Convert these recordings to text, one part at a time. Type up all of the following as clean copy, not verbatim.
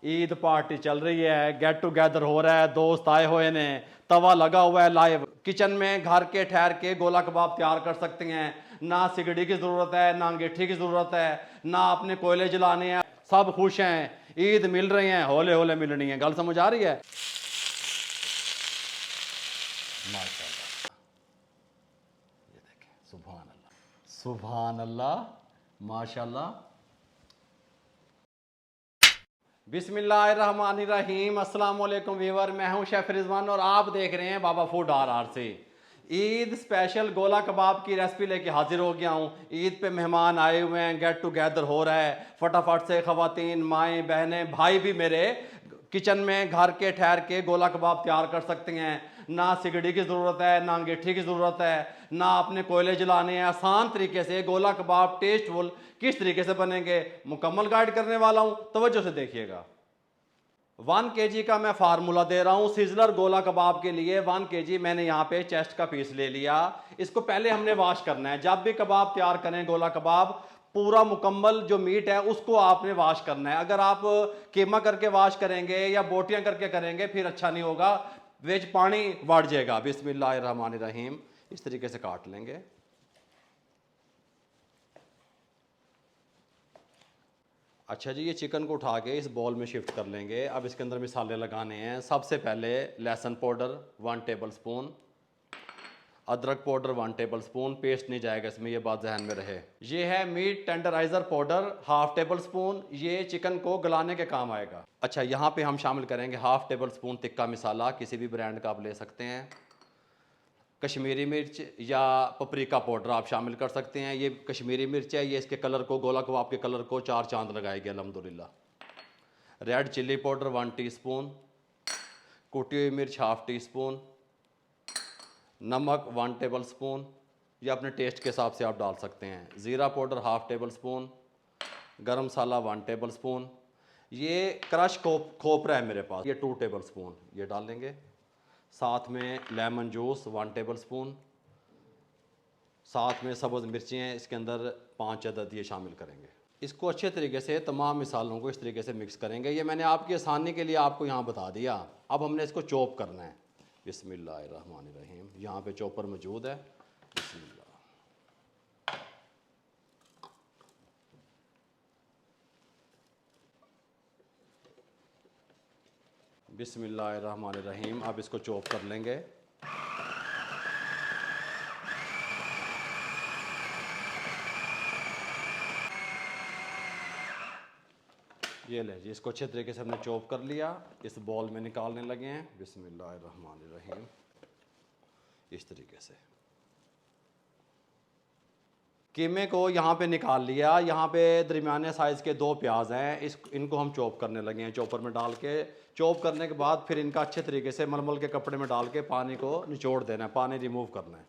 Eid party चल रही है, गेट टुगेदर हो रहा है, दोस्त आए हुए ने, तवा लगा हुआ है लाइव। किचन में घर के ठहर के गोला कबाब तैयार कर सकते हैं। ना सिगड़ी की जरूरत है, ना अंगीठी की जरूरत है, ना अपने कोयले जलाने हैं। सब खुश हैं, ईद मिल रही है, होले होले मिलनी है। गल समझ आ रही है? माशाल्लाह, ये देखें, सुभान अल्लाह, सुभान अल्लाह, माशाल्लाह। बिस्मिल्लाहिर्रहमानिर्रहीम। अस्सलाम वालेकुम व्यूअर, मैं हूं शेफ रिजवान और आप देख रहे हैं बाबा फूड आर से। ईद स्पेशल गोला कबाब की रेसिपी लेके हाजिर हो गया हूं। ईद पे मेहमान आए हुए हैं, गेट टुगेदर हो रहा है। फटाफट से ख़वातीन, माएँ, बहनें, भाई भी मेरे किचन में घर के ठहर के गोला कबाब तैयार कर सकते हैं। ना सिगड़ी की ज़रूरत है, ना अंगीठी की ज़रूरत है, ना अपने कोयले जलाने हैं। आसान तरीके से गोला कबाब टेस्टफुल किस तरीके से बनेंगे, मुकम्मल गाइड करने वाला हूं, तवज्जो से देखिएगा। 1 kg का मैं फार्मूला दे रहा हूं सिजलर गोला कबाब के लिए। 1 kg मैंने यहाँ पे चेस्ट का पीस ले लिया। इसको पहले हमने वॉश करना है। जब भी कबाब तैयार करें गोला कबाब, पूरा मुकम्मल जो मीट है उसको आपने वॉश करना है। अगर आप कीमा करके वॉश करेंगे या बोटियां करके करेंगे फिर अच्छा नहीं होगा, वेज पानी बढ़ जाएगा। बिस्मिल्लाहिर्रहमानिर्रहीम। इस तरीके से काट लेंगे। अच्छा जी, ये चिकन को उठा के इस बॉल में शिफ्ट कर लेंगे। अब इसके अंदर मसाले लगाने हैं। सबसे पहले लहसुन पाउडर 1 टेबल स्पून, अदरक पाउडर 1 टेबल स्पून, पेस्ट नहीं जाएगा इसमें, ये बात जहन में रहे। ये है meat tenderiser powder 1/2 tablespoon, ये चिकन को गलाने के काम आएगा। अच्छा, यहाँ पे हम शामिल करेंगे 1/2 टेबल स्पून तिक्का मसाला, किसी भी ब्रांड का आप ले सकते हैं। कश्मीरी मिर्च या पपरिका पाउडर आप शामिल कर सकते हैं। ये कश्मीरी मिर्च है, ये इसके कलर को, गोला कबाब के कलर को 4 चांद लगाएगी अल्हम्दुलिल्लाह। रेड चिल्ली पाउडर 1 टीस्पून, कुटी हुई मिर्च 1/2 टीस्पून, नमक 1 टेबल स्पून, ये अपने टेस्ट के हिसाब से आप डाल सकते हैं। ज़ीरा पाउडर 1/2 टेबल स्पून, गरम मसाला 1 टेबल स्पून, ये क्रश खोपरा है मेरे पास, ये 2 टेबल स्पून ये डालेंगे। साथ में लेमन जूस 1 टेबल स्पून, साथ में सब्ज़ मिर्चें हैं इसके अंदर 5 अदद, ये शामिल करेंगे। इसको अच्छे तरीके से तमाम मिसालों को इस तरीके से मिक्स करेंगे। ये मैंने आपकी आसानी के लिए आपको यहाँ बता दिया। अब हमने इसको चॉप करना है। बिस्मिल्लाहिर्रहमानिर्रहीम। यहाँ पे चॉपर मौजूद है। बिस्मिल्लाह। बिस्मिल्लाहिर्रहमानिर्रहीम। अब इसको चॉप कर लेंगे। ये ले जी, इसको अच्छे तरीके से हमने चॉप कर लिया। इस बॉल में निकालने लगे हैं। बिस्मिल्लाहिर्रहमानिर्रहीम। इस तरीके से कीमे को यहाँ पे निकाल लिया। यहाँ पे दरमियाने साइज़ के 2 प्याज हैं, इनको हम चॉप करने लगे हैं। चॉपर में डाल के चॉप करने के बाद फिर इनका अच्छे तरीके से मलमल के कपड़े में डाल के पानी को निचोड़ देना है, पानी रिमूव करना है।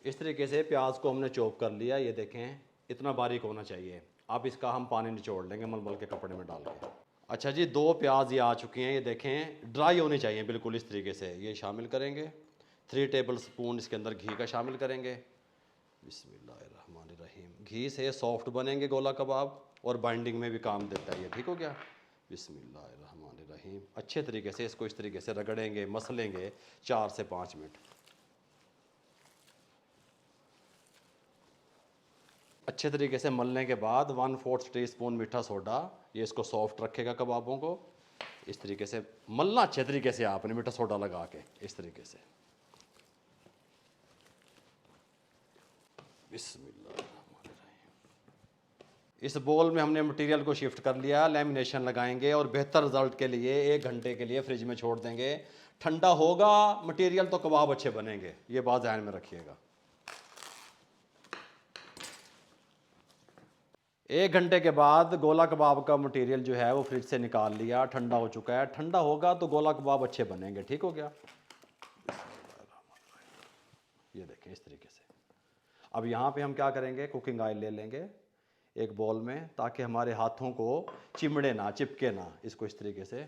इस तरीके से प्याज को हमने चॉप कर लिया। ये देखें, इतना बारीक होना चाहिए। अब इसका हम पानी निचोड़ लेंगे मलमल के कपड़े में डाल के। अच्छा जी, 2 प्याज ये आ चुकी हैं। ये देखें, ड्राई होनी चाहिए बिल्कुल इस तरीके से। ये शामिल करेंगे। 3 टेबल स्पून इसके अंदर घी का शामिल करेंगे। बिस्मिल्लाहिर्रहमानिर्रहीम। घी से सॉफ्ट बनेंगे गोला कबाब और बाइंडिंग में भी काम देता है ये, ठीक हो गया। बिस्मिल्लाहिर्रहमानिर्रहीम। अच्छे तरीके से इसको इस तरीके से रगड़ेंगे, मसलेंगे 4 से 5 मिनट। अच्छे तरीके से मलने के बाद 1/4 टीस्पून मीठा सोडा, ये इसको सॉफ्ट रखेगा कबाबों को। इस तरीके से मलना अच्छे तरीके से आपने मीठा सोडा लगा के, इस तरीके से। बिस्मिल्लाह। इस बोल में हमने मटेरियल को शिफ्ट कर लिया। लेमिनेशन लगाएंगे और बेहतर रिजल्ट के लिए 1 घंटे के लिए फ्रिज में छोड़ देंगे। ठंडा होगा मटेरियल तो कबाब अच्छे बनेंगे, ये बात ध्यान में रखिएगा। 1 घंटे के बाद गोला कबाब का मटेरियल जो है वो फ्रिज से निकाल लिया, ठंडा हो चुका है। ठंडा होगा तो गोला कबाब अच्छे बनेंगे, ठीक हो गया। ये देखें इस तरीके से। अब यहाँ पे हम क्या करेंगे, कुकिंग ऑयल ले लेंगे एक बॉल में, ताकि हमारे हाथों को चिमड़े ना, चिपके ना। इसको इस तरीके से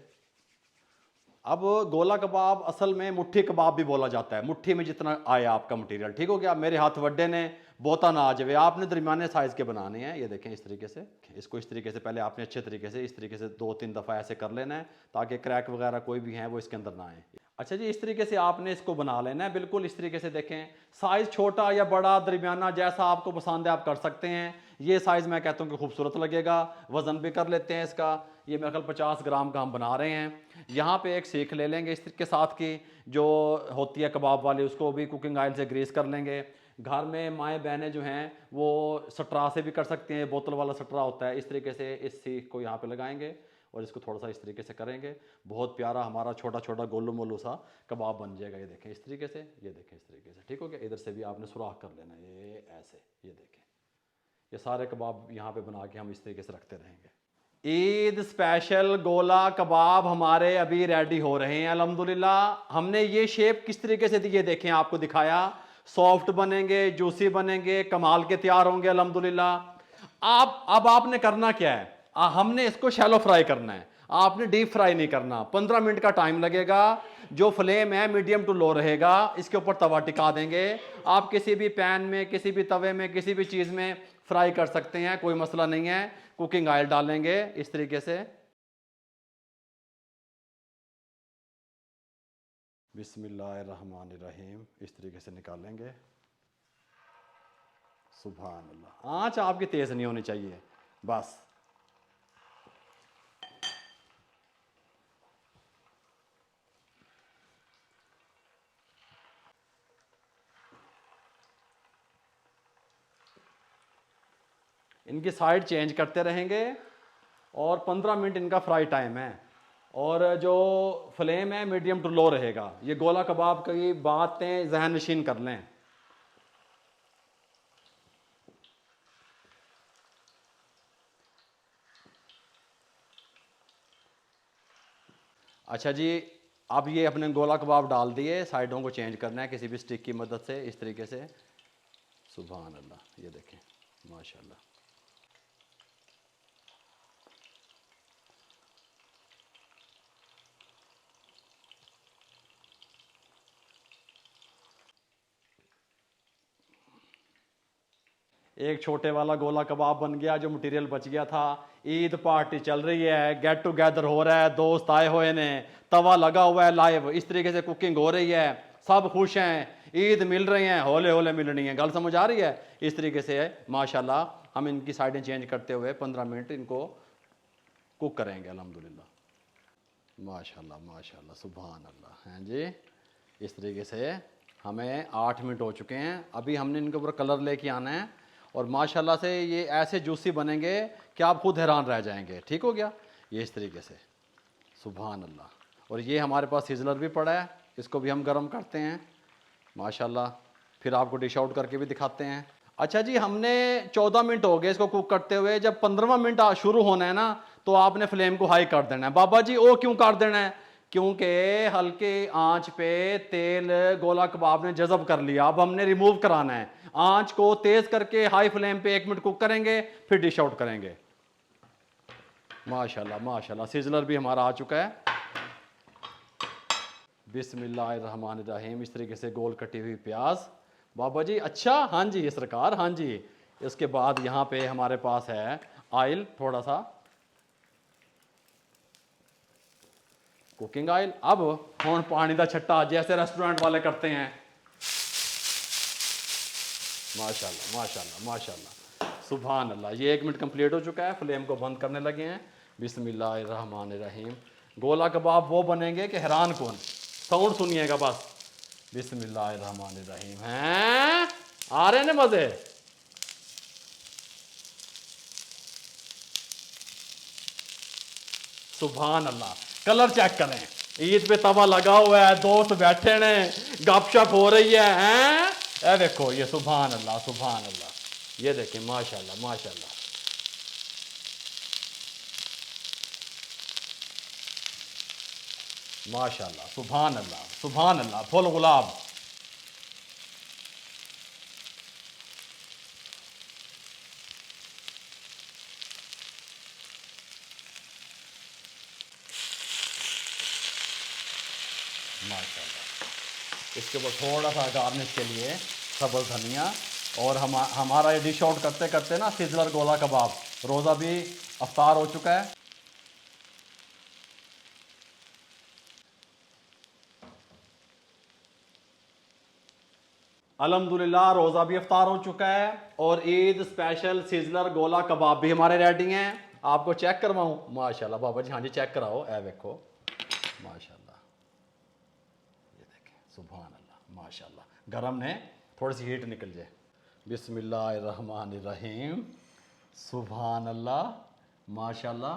अब गोला कबाब असल में मुट्ठी कबाब भी बोला जाता है, मुट्ठी में जितना आए आपका मटेरियल, ठीक हो गया। मेरे हाथ वड्डे ने बोता ना आ जाए, आपने दरमियाने साइज़ के बनाने हैं। ये देखें इस तरीके से, इसको इस तरीके से पहले आपने अच्छे तरीके से इस तरीके से 2-3 दफ़ा ऐसे कर लेना है ताकि क्रैक वगैरह कोई भी है वो इसके अंदर ना आए। अच्छा जी, इस तरीके से आपने इसको बना लेना है, बिल्कुल इस तरीके से। देखें साइज़ छोटा या बड़ा दरमियाना जैसा आपको पसंद है आप कर सकते हैं। ये साइज़ मैं कहता हूँ कि खूबसूरत लगेगा। वज़न भी कर लेते हैं इसका, ये मेरे ख्याल 50 ग्राम का हम बना रहे हैं। यहाँ पे एक सीख ले लेंगे इसके साथ की जो होती है कबाब वाली, उसको भी कुकिंग ऑयल से ग्रीस कर लेंगे। घर में माएँ बहनें जो हैं वो स्ट्रा से भी कर सकती हैं, बोतल वाला स्ट्रा होता है। इस तरीके से इस सीख को यहाँ पे लगाएंगे और इसको थोड़ा सा इस तरीके से करेंगे, बहुत प्यारा हमारा छोटा छोटा गोलू मोलू सा कबाब बन जाएगा। ये देखें इस तरीके से, ये देखें इस तरीके से, ठीक हो गया। इधर से भी आपने सुराख कर लेना, ये ऐसे, ये देखें। ये सारे कबाब यहाँ पे बना के हम इस तरीके से रखते रहेंगे। ईद स्पेशल गोला कबाब हमारे अभी रेडी हो रहे हैं अल्हम्दुलिल्लाह। हमने ये शेप किस तरीके से दी, ये देखें, आपको दिखाया। सॉफ्ट बनेंगे, जूसी बनेंगे, कमाल के तैयार होंगे अल्हम्दुलिल्लाह। अब आपने करना क्या है, हमने इसको शैलो फ्राई करना है, आपने डीप फ्राई नहीं करना। 15 मिनट का टाइम लगेगा। जो फ्लेम है मीडियम टू लो रहेगा। इसके ऊपर तवा टिका देंगे। आप किसी भी पैन में, किसी भी तवे में, किसी भी चीज़ में फ्राई कर सकते हैं, कोई मसला नहीं है। कुकिंग ऑयल डालेंगे इस तरीके से, बिस्मिल्लाहिर्रहमानिर्रहीम, इस तरीके से निकालेंगे। सुभान अल्लाह, आँच आपकी तेज़ नहीं होनी चाहिए बस। इनकी साइड चेंज करते रहेंगे और 15 मिनट इनका फ्राई टाइम है। और जो फ्लेम है मीडियम टू लो रहेगा। ये गोला कबाब की बातें जहन नशीन कर लें। अच्छा जी, अब ये अपने गोला कबाब डाल दिए, साइडों को चेंज करना है किसी भी स्टिक की मदद से इस तरीके से। सुभान अल्लाह, ये देखें माशाल्लाह। एक छोटे वाला गोला कबाब बन गया, जो मटेरियल बच गया था। ईद पार्टी चल रही है, गेट टुगेदर हो रहा है, दोस्त आए हुए ने, तवा लगा हुआ है लाइव, इस तरीके से कुकिंग हो रही है, सब खुश हैं, ईद मिल रही हैं, होले होले मिलनी है। गल समझ आ रही है? इस तरीके से है माशाल्लाह। हम इनकी साइडें चेंज करते हुए 15 मिनट इनको कुक करेंगे अल्हम्दुलिल्लाह। माशाल्लाह माशाल्लाह, सुभान अल्लाह। हैं जी, इस तरीके से हमें 8 मिनट हो चुके हैं। अभी हमने इनके ऊपर कलर लेके आना है और माशाल्लाह से ये ऐसे जूसी बनेंगे कि आप खुद हैरान रह जाएंगे। ठीक हो गया, ये इस तरीके से, सुभान अल्लाह। और ये हमारे पास सिजलर भी पड़ा है, इसको भी हम गर्म करते हैं माशाल्लाह। फिर आपको डिश आउट करके भी दिखाते हैं। अच्छा जी, हमने 14 मिनट हो गए इसको कुक करते हुए। जब 15वां मिनट शुरू होना है ना, तो आपने फ्लेम को हाई कर देना है। बाबा जी ओ क्यों कर देना है? क्योंकि हल्के आंच पे तेल गोला कबाब ने जज़ब कर लिया, अब हमने रिमूव कराना है। आंच को तेज करके हाई फ्लेम पे 1 मिनट कुक करेंगे, फिर डिश आउट करेंगे। माशाल्लाह माशाल्लाह, सिजलर भी हमारा आ चुका है। बिस्मिल्लाहिर्रहमानिर्रहीम, इस तरीके से गोल कटी हुई प्याज। बाबा जी अच्छा, हाँ जी ये सरकार, हाँ जी। इसके बाद यहाँ पे हमारे पास है ऑयल, थोड़ा सा कुकिंग ऑयल। अब हुण पानी का छट्टा जैसे रेस्टोरेंट वाले करते हैं। माशाल्लाह माशाल्लाह माशाल्लाह, सुभान अल्लाह। ये 1 मिनट कंप्लीट हो चुका है, फ्लेम को बंद करने लगे हैं। बिस्मिल्लाहिर्रहमानिर्रहीम। गोला कबाब वो बनेंगे कि हैरान कौन, साउंड सुनिएगा बस। बिस्मिल्लाहिर्रहमानिर्रहीम। हैं आ रहे हैं मजे। सुभान अल्लाह, कलर चेक करें। ईद पे तवा लगा हुआ है, दोस्त बैठे ने, गपशप हो रही है। हैं ए देखो, ये सुभान अल्लाह सुभान अल्लाह, ये देखें माशाल्लाह माशाल्लाह। माशाल्लाह सुभान अल्लाह सुभान अल्लाह, फुल गुलाब। माशाल्लाह। इसके ऊपर थोड़ा सा गार्निश के लिए सब्ज़ धनिया। और हमारा ये डिश आउट करते करते ना सिजलर गोला कबाब, रोज़ा भी अफ्तार हो चुका है। अल्हम्दुलिल्लाह रोज़ा भी अफ्तार हो चुका है और ईद स्पेशल सिजलर गोला कबाब भी हमारे रेडी हैं। आपको चेक करवाऊं? माशाल्लाह बाबा जी, हाँ जी चेक कराओ। ए देखो माशाल्लाह, ये देखें, सुभान अल्लाह माशाल्लाह। गरम ने थोड़ी सी हीट निकल जाए। बिस्मिल्लाहिर्रहमानिर्रहीम, सुभान अल्लाह माशाल्लाह।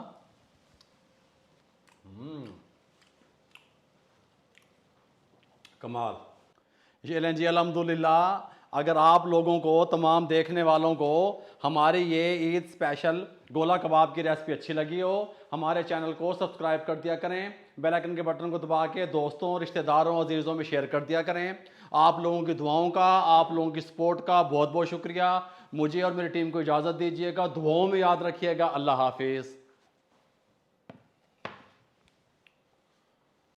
कमाल। ये लें जी, अल्हम्दुलिल्लाह। अगर आप लोगों को, तमाम देखने वालों को हमारी ये ईद स्पेशल गोला कबाब की रेसिपी अच्छी लगी हो, हमारे चैनल को सब्सक्राइब कर दिया करें, बेल आइकन के बटन को दबा के दोस्तों, रिश्तेदारों, अजीज़ों में शेयर कर दिया करें। आप लोगों की दुआओं का, आप लोगों की सपोर्ट का बहुत बहुत शुक्रिया। मुझे और मेरी टीम को इजाज़त दीजिएगा, दुआओं में याद रखिएगा। अल्लाह हाफिज़।